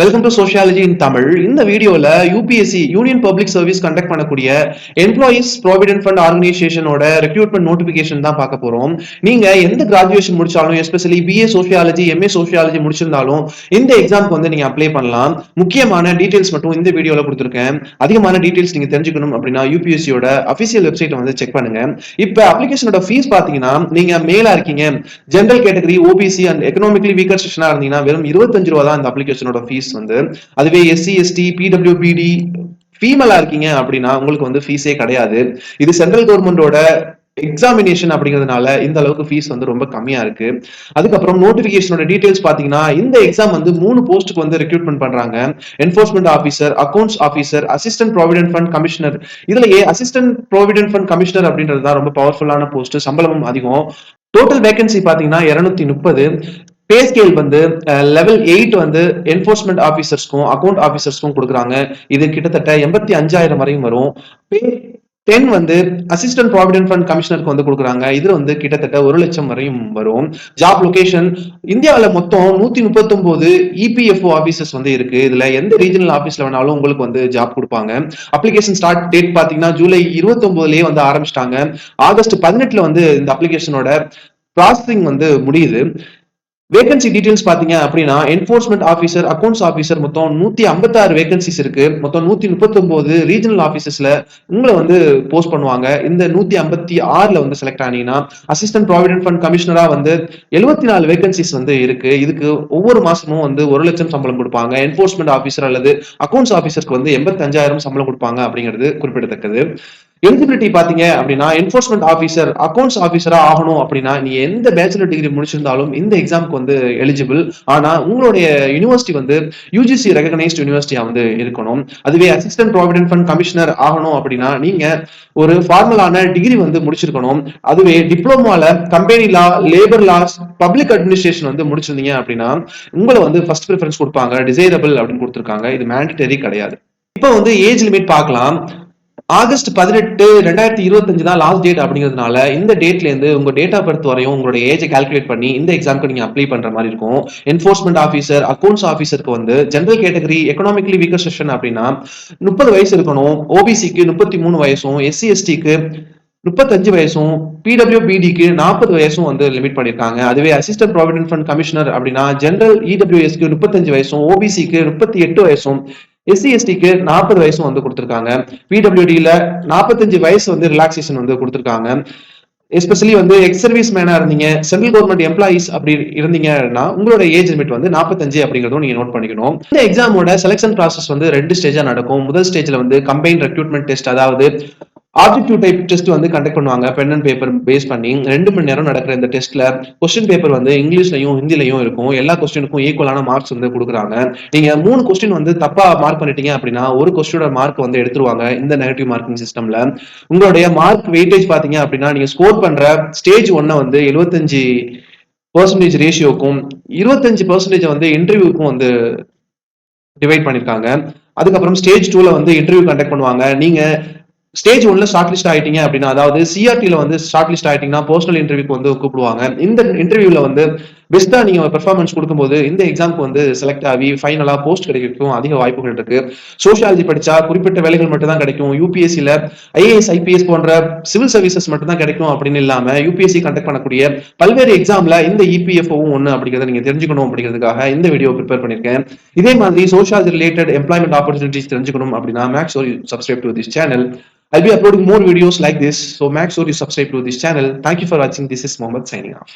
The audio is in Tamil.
Welcome to sociology in Tamil. இந்த வீடியோல UPSC union public service conduct பண்ணக்கூடிய எம்ப்ளாயீஸ் ப்ராவிடென்ட் ஃபண்ட் ஆர்கனைசேஷனோட ரெக்ரூட்மெண்ட் நோட்டிபிகேஷன் தான் பார்க்க போறோம். நீங்க எந்த கிராஜுவேஷன் முடிச்சாலும், especially BA sociology, MA sociology முடிச்சிருந்தாலும் இந்த எக்ஸாம்க்கு வந்து நீங்க அப்ளை பண்ணலாம். முக்கியமான டீடைல்ஸ் மட்டும் இந்த வீடியோல கொடுத்துருக்கேன். அதிகமான டீடைல்ஸ் நீங்க தெரிஞ்சுக்கணும் அப்படின்னா யூபிஎஸ்சியோட அபிஷியல் வெப்சைட் வந்து செக் பண்ணுங்க. இப்ப அப்ளிகேஷனோட ஃபீஸ் பாத்தீங்கன்னா, நீங்க மேலா இருக்கீங்க, general category, OBC and economically weaker செக்ஷனா இருந்தீங்கன்னா வெறும் 25 ரூபா தான் இந்த அப்ளிகேஷனோட ஃபீஸ் வந்து. அதுவே எஸ்சி எஸ்டி பிடபிள்யூபிடி ஃபீமேலா இருக்கீங்க அப்படின்னா உங்களுக்கு வந்து ஃபீஸே கிடையாது. இது சென்ட்ரல் கவர்மெண்டோட எக்ஸாமினேஷன் அப்படிங்கிறதுனால இந்த அளவுக்கு ஃபீஸ் வந்து ரொம்ப கம்மியா இருக்கு. அதுக்கப்புறம் நோட்டிபிகேஷனோட டீடைல்ஸ் பாத்தீங்கன்னா, இந்த எக்ஸாம் வந்து 3 போஸ்ட்டுக்கு வந்து ரெக்ரூட்மெண்ட் பண்றாங்க. Enforcement officer, accounts officer, assistant provident fund commissioner. இதுலயே அசிஸ்டன்ட் ப்ராவிடென்ட் ஃபண்ட் கமிஷனர் அப்படின்றது தான் ரொம்ப பவர்ஃபுல்லான போஸ்ட், சம்பளமும் அதிகம். டோட்டல் வேகன்சி பாத்தீங்கன்னா 230. பே ஸ்கேல் வந்து லெவல் 8 வந்து என்ஃபோர்ஸ்மெண்ட் ஆஃபீஸர்ஸ்க்கும் அக்கவுண்ட் ஆஃபீஸர்ஸ்க்கும் கொடுக்குறாங்க. இது கிட்டத்தட்ட 85,000 வரையும் வரும். பே 10 வந்து அசிஸ்டன்ட் ப்ராவிடென்ட் ஃபண்ட் கமிஷனருக்கு வந்து கொடுக்குறாங்க. இதுல வந்து கிட்டத்தட்ட 1 லட்சம் வரையும் வரும். ஜாப் லொகேஷன் இந்தியாவில் மொத்தம் 139 இபிஎஃப்ஓ ஆபீசஸ் வந்து இருக்கு. இதுல எந்த ரீஜனல் ஆபீஸ்ல வேணாலும் உங்களுக்கு வந்து ஜாப் கொடுப்பாங்க. அப்ளிகேஷன் ஸ்டார்ட் டேட் பாத்தீங்கன்னா ஜூலை 29லயே வந்து ஆரம்பிச்சிட்டாங்க. ஆகஸ்ட் 18ல வந்து இந்த அப்ளிகேஷனோட ப்ராசஸிங் வந்து முடியுது. வேகன்சி டீடைல்ஸ் பாத்தீங்க அப்படின்னா, என்ஃபோர்ஸ்மெண்ட் ஆஃபீஸர், அக்கவுண்ட்ஸ் ஆஃபீஸர் மொத்தம் 156 வேகன்சிஸ் இருக்கு. மொத்தம் 139 ரீஜனல் ஆஃபீஸஸ்ல உங்களை வந்து போஸ்ட் பண்ணுவாங்க. இந்த 156ல வந்து செலக்ட் ஆனீங்கன்னா அசிஸ்டன்ட் ப்ராவிடென்ட் ஃபண்ட் கமிஷனரா வந்து 74 வேகன்சிஸ் வந்து இருக்கு. இதுக்கு ஒவ்வொரு மாசமும் வந்து 1 லட்சம் சம்பளம் கொடுப்பாங்க. என்ஃபோர்ஸ்மெண்ட் ஆஃபீஸர் அல்லது அக்கவுண்ட்ஸ் ஆஃபீஸருக்கு வந்து 85,000 சம்பளம் கொடுப்பாங்க அப்படிங்கிறது குறிப்பிடத்தக்கது. எலிஜிபிலிட்டி பாத்தீங்க அப்படின்னா, என்ஃபோர்ஸ்மெண்ட் ஆஃபீஸர், அக்கவுண்ட்ஸ் ஆஃபீஸரா ஆகணும் அப்படின்னா நீ எந்த பேச்சுலர் டிகிரி முடிச்சிருந்தாலும் இந்த எக்ஸாமுக்கு வந்து எலிஜிபிள். ஆனா உங்களுடைய யூனிவர்சிட்டி வந்து யூஜிசி ரெகனைஸ்ட் யூனிவர்சிட்டியா வந்து இருக்கணும். அதுவே அசிஸ்டன்ட் ப்ராவிடென்ட் ஃபண்ட் கமிஷனர் ஆகணும் அப்படின்னா நீங்க ஒரு ஃபார்மலான டிகிரி வந்து முடிச்சிருக்கணும். அதுவே டிப்ளமோல company law, labour laws, public administration வந்து முடிச்சிருந்தீங்க அப்படின்னா உங்களை வந்து ஃபர்ஸ்ட் ப்ரிஃபரன்ஸ் கொடுப்பாங்க. டிசைரபிள் அப்படின்னு கொடுத்துருக்காங்க. இது மேண்டேட்டரி கிடையாது. இப்போ வந்து ஏஜ் லிமிட் பார்க்கலாம். ஆகஸ்ட் 18 2025 தான் லாஸ்ட் டேட் அப்படிங்கிறதுனால இந்த டேட்ல இருந்து உங்க டேட் ஆஃப் பர்த் வரையும் உங்களோட ஏஜை கால்குலேட் பண்ணி இந்த எக்ஸாம்க்கு நீங்க அப்ளை பண்ற மாதிரி இருக்கும். என்ஃபோர்ஸ்மெண்ட் ஆஃபீஸர், அக்கவுண்ட்ஸ் ஆஃபீஸருக்கு வந்து general category, economically weaker section அப்படின்னா 30 வயசு இருக்கணும். ஓபிசிக்கு 33 வயசும், எஸ்சி எஸ்டிக்கு 35 வயசும், பிடபிள்யூபிடிக்கு 40 வயசும் வந்து லிமிட் பண்ணிருக்காங்க. அதுவே அசிஸ்டன்ட் ப்ராவிடென்ட் ஃபண்ட் கமிஷனர் அப்படின்னா ஜெனரல் இடபிள்யூஎஸ்க்கு 35 வயசும், ஓபிசிக்கு 38 வயசும், எஸ்சி எஸ்டிக்கு 40 வயசும் வந்து கொடுத்திருக்காங்க. பிடபிள்யூடியில 45 வயசு வந்து ரிலாக்ஸேஷன் வந்து கொடுத்திருக்காங்க. எஸ்பெஷலி வந்து எக்ஸ் சர்வீஸ் மேனா இருந்தீங்க, சென்ட்ரல் கவர்மெண்ட் எம்ப்ளாயிஸ் அப்படி இருந்தீங்கன்னா உங்களோட ஏஜ் லிமிட் வந்து 45 அப்படிங்கிறதும் நீங்க நோட் பண்ணிக்கணும். இந்த எக்ஸாமோட செலக்ஷன் ப்ராசஸ் வந்து 2 ஸ்டேஜா நடக்கும். முதல் ஸ்டேஜ்ல வந்து கம்பைன் ரெக்ரூட்மெண்ட் டெஸ்ட், அதாவது ஆப்டிடியூட் டைப் டெஸ்ட் வந்து கண்டக்ட் பண்ணுவாங்க. பென் அண்ட் பேப்பர் பேஸ் பண்ணி 2 மணி நேரம் நடக்கிற இந்த டெஸ்ட்ல கொஸ்டின் பேப்பர் வந்து இங்கிலீஷ்லயும் ஹிந்திலையும் இருக்கும். எல்லா கொஸ்டினுக்கும் ஈக்குவலான மார்க்ஸ் வந்து கொடுக்குறாங்க. நீங்க 3 கொஸ்டின் வந்து தப்பா மார்க் பண்ணிட்டீங்க அப்படின்னா ஒரு கொஸ்டினோட மார்க் வந்து எடுத்துருவாங்க இந்த நெகட்டிவ் மார்க்கிங் சிஸ்டம்ல. உங்களுடைய மார்க் வெயிட்டேஜ் பாத்தீங்க அப்படின்னா நீங்க ஸ்கோர் பண்ற ஸ்டேஜ் 1 வந்து 75% ரேஷியோக்கும் 25% வந்து இன்டர்வியூக்கும் வந்து டிவைட் பண்ணிருக்காங்க. அதுக்கப்புறம் ஸ்டேஜ் 2ல வந்து இன்டர்வியூ கண்டக்ட் பண்ணுவாங்க. நீங்க ஸ்டேஜ் 1ல ஷார்ட் லிஸ்ட் ஆயிட்டீங்க அப்படின்னா, அதாவது சிஆர்டில வந்து ஷார்ட் லிஸ்ட் ஆயிட்டீங்கன்னா பர்சனல் இன்டர்வியூக்கு வந்து கூப்பிடுவாங்க. இந்த இன்டர்வியூல வந்து பெஸ்டா நீங்க பெர்ஃபார்மன்ஸ் கொடுக்கும்போது இந்த எக்ஸாம்க்கு வந்து செலக்ட் ஆகி ஃபைனலா போஸ்ட் கிடைக்கிறதுக்கும் அதிக வாய்ப்புகள் இருக்கு. சோஷியாலஜி படிச்சா குறிப்பிட்ட வேலைகள் மட்டும் தான் கிடைக்கும். யூபிஎஸ்சில ஐஏஎஸ், ஐபிஎஸ் போன்ற சிவில் சர்வீசஸ் மட்டும் தான் கிடைக்கும் அப்படின்னு இல்லாம யூபிஎஸ்சி கண்டக்ட் பண்ணக்கூடிய பல்வேறு எக்ஸாம்ல இந்த இபிஎஃப்ஓவும் ஒண்ணு அப்படிங்கிறத நீங்க தெரிஞ்சுக்கணும் அப்படிங்கிறதுக்காக இந்த வீடியோ ப்ரிப்பேர் பண்ணிருக்கேன். இதே மாதிரி சோஷியாலஜி ரிலேட்டட் எம்ப்ளாய்மெண்ட் ஆப்பர்ச்சுனிட்டிஸ் தெரிஞ்சுக்கணும் அப்படின்னா make sure you subscribe to this channel. I'll be uploading more videos like this, so make sure you subscribe to this channel. Thank you for watching. This is Mohammed signing off.